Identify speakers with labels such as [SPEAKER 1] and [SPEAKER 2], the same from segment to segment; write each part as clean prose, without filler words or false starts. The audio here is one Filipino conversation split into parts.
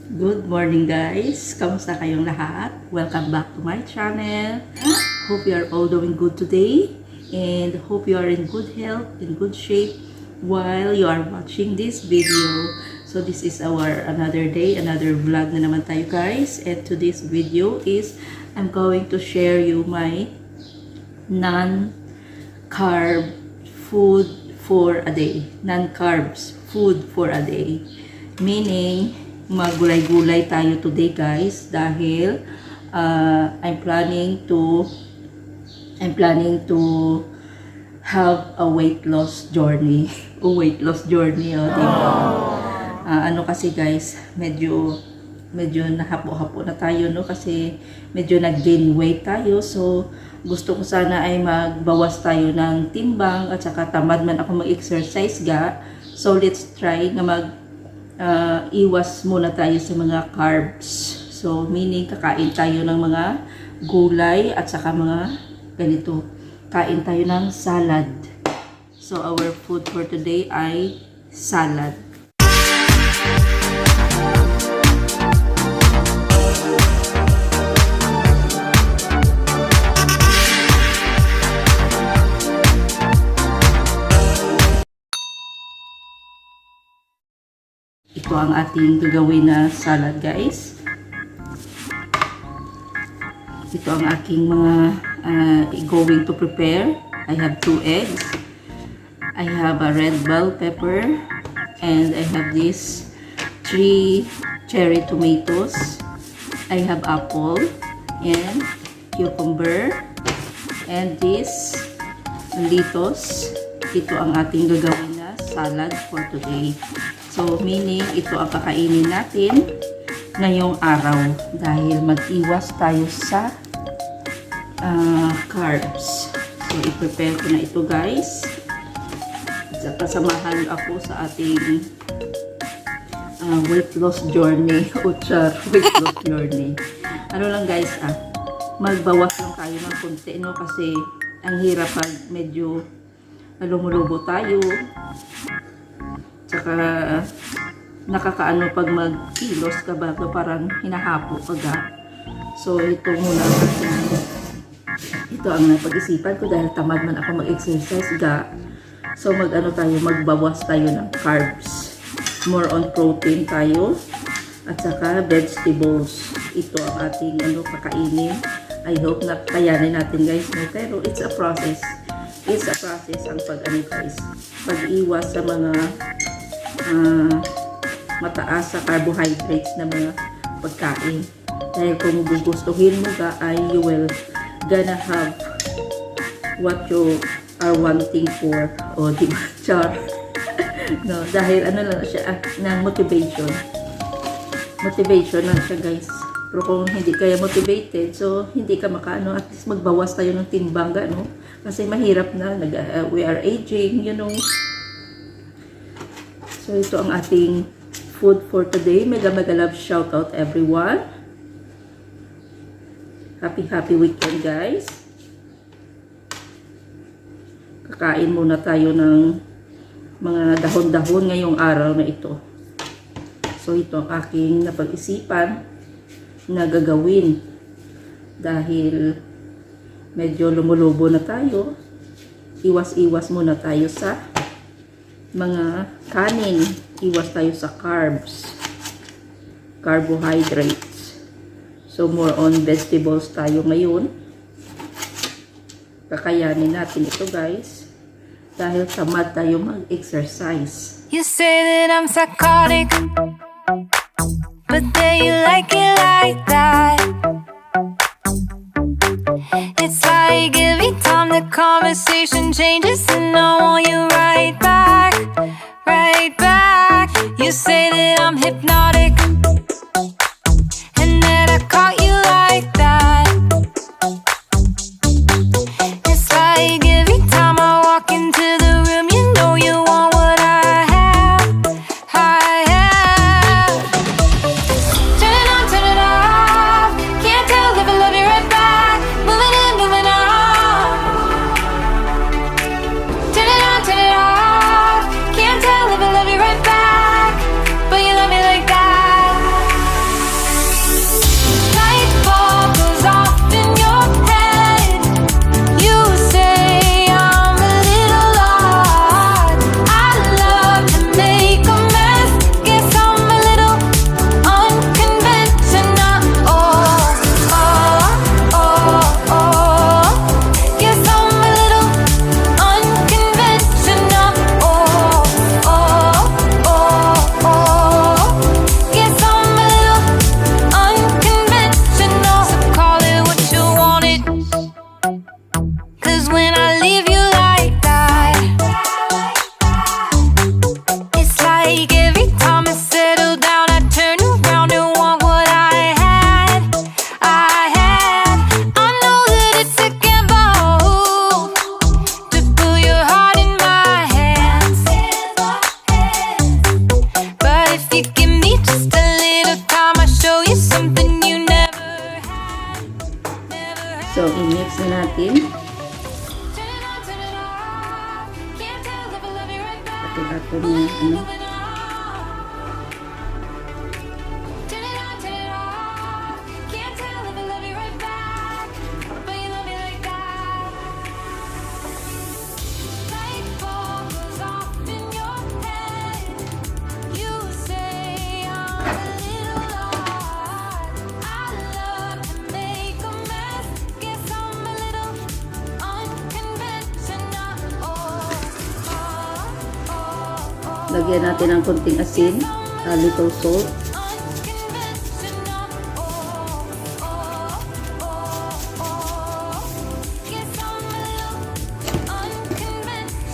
[SPEAKER 1] Good morning guys! Kamusta kayong lahat? Welcome back to my channel. Hope you are all doing good today and hope you are in good health, in good shape while you are watching this video. So this is our another day, another vlog na naman tayo guys, and today's video is I'm going to share you my non-carb food for a day. Non-carbs food for a day. Meaning, magulay-gulay tayo today guys dahil I'm planning to have a weight loss journey. Diba? Ano kasi guys, medyo nahapo-hapo na tayo, no? Kasi medyo nag-gain weight tayo. So, gusto ko sana ay magbawas tayo ng timbang at saka tamad man ako mag-exercise ga. So, let's try na iwas muna tayo sa mga carbs. So, meaning kakain tayo ng mga gulay at saka mga ganito. Kain tayo ng salad. So, our food for today ay salad. Ito ang ating gagawin na salad guys. Ito ang aking mga going to prepare. I have 2 eggs. I have a red bell pepper. And I have this 3 cherry tomatoes. I have apple and cucumber. And this lettuce. Ito ang ating gagawin na salad for today. So, meaning, ito ang kakainin natin ngayong araw dahil mag-iwas tayo sa carbs. So, i-prepare ko na ito guys. Kasamahan ako sa ating weight loss journey weight loss journey. Ano lang guys, magbawas lang tayo ng konti, no? Kasi ang hirap pag medyo lumulubo tayo. Tsaka nakakaano pag mag-kilos ka ba, parang hinahapo ka ga. So ito muna ito ang napag-isipan ko dahil tamad man ako mag-exercise ga. So magbawas tayo ng carbs. More on protein tayo at saka vegetables. Ito ang ating kakainin. I hope na kayanin natin guys, no? Pero it's a process. It's a process ang guys. Pag-iwas sa mga mataas sa carbohydrates na mga pagkain. Dahil kung gugustuhin mo ka ay you will gonna have what you are wanting for. O diba? Char. No, dahil lang siya ng motivation. Motivation lang siya guys. Pero kung hindi kaya motivated, so hindi ka makaano, at least magbawas tayo ng timbang, no? Kasi mahirap na, we are aging, you know. So, ito ang ating food for today. Mega love shout out everyone. Happy weekend guys. Kakain muna tayo ng mga dahon-dahon ngayong araw na ito. So, ito ang aking napag-isipan na gagawin. Dahil medyo lumulubo na tayo. Iwas-iwas muna tayo sa mga kanin, iwas tayo sa carbs, carbohydrates. So more on vegetables tayo ngayon. Kakayanin natin ito guys dahil tamad tayo mag-exercise.
[SPEAKER 2] You say that I'm psychotic, but then you like it like that. It's like every time the conversation changes and I want you right back, right back. You say that I'm hypnotic and that I caught you like that. It's like every time I walk into the room, you know you want what I have, I have. Turn it on, turn it off. Can't tell if I love you right back. Moving in, moving on. Turn it on, turn it off. Can't tell if I love you right back, but you love me like that.
[SPEAKER 1] na natin. Atin niya, ano. Lagyan natin ng konting asin, a little salt.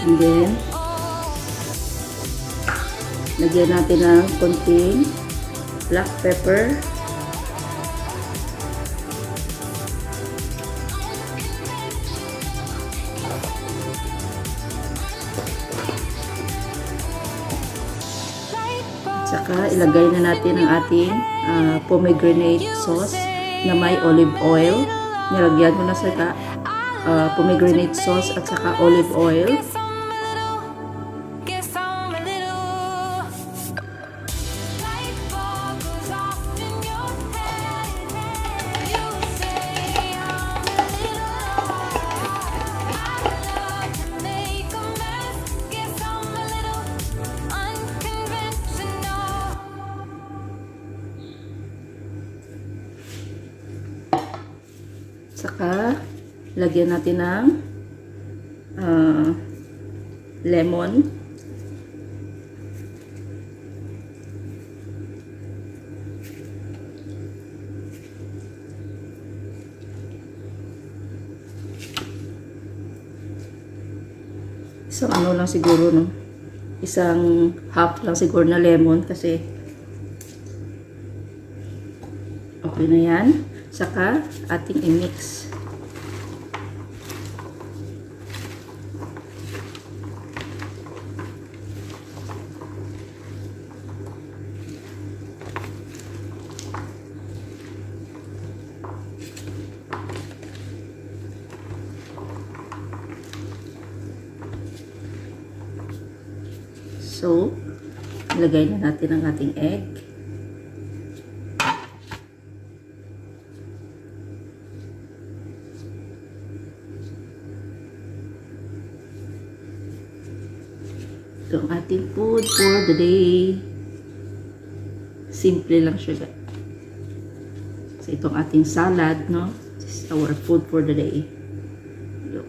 [SPEAKER 1] And then, lagyan natin ng konting black pepper. Saka ilagay na natin ang ating pomegranate sauce na may olive oil. Nilagyan ko na saka pomegranate sauce at saka olive oil. Saka, lagyan natin ng lemon. Isang ano lang siguro, no? Isang half lang siguro na lemon kasi okay na yan. Saka ating i-mix. So, ilagay na natin ang ating egg. Ito ang ating food for the day. Simple lang siya. So, itong ating salad, no? This is our food for the day. Look.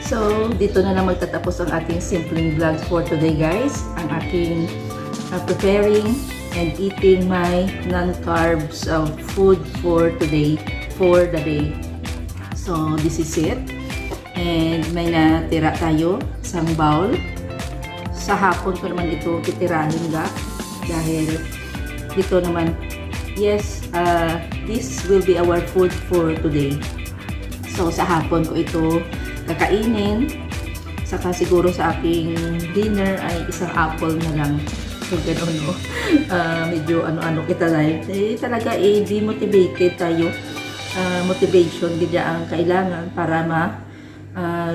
[SPEAKER 1] So, dito na lang magtatapos ang ating simpleng vlogs for today, guys. Ang aking preparing and eating my non-carbs food for today, for the day. So, this is it. And may natira tayo, isang bowl. sa hapon ko naman ito titirahin ga. Dahil dito naman, yes, this will be our food for today. So sa hapon ko ito kakainin. Saka siguro sa aking dinner ay isang apple na lang. So gano'n, no? Medyo ano-ano kita dahil talaga demotivated tayo. Motivation gina ang kailangan para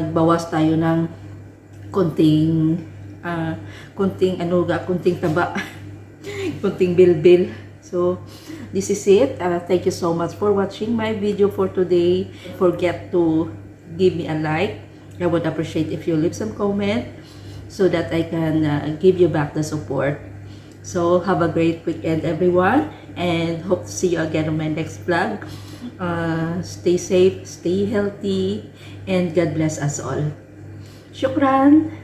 [SPEAKER 1] bawas tayo ng konting taba, konting bilbil. So this is it. Thank you so much for watching my video for today. Don't forget to give me a like. I would appreciate if you leave some comment so that I can give you back the support. So have a great weekend everyone, and hope to see you again on my next vlog. Stay safe, stay healthy, and God bless us all. Shukran!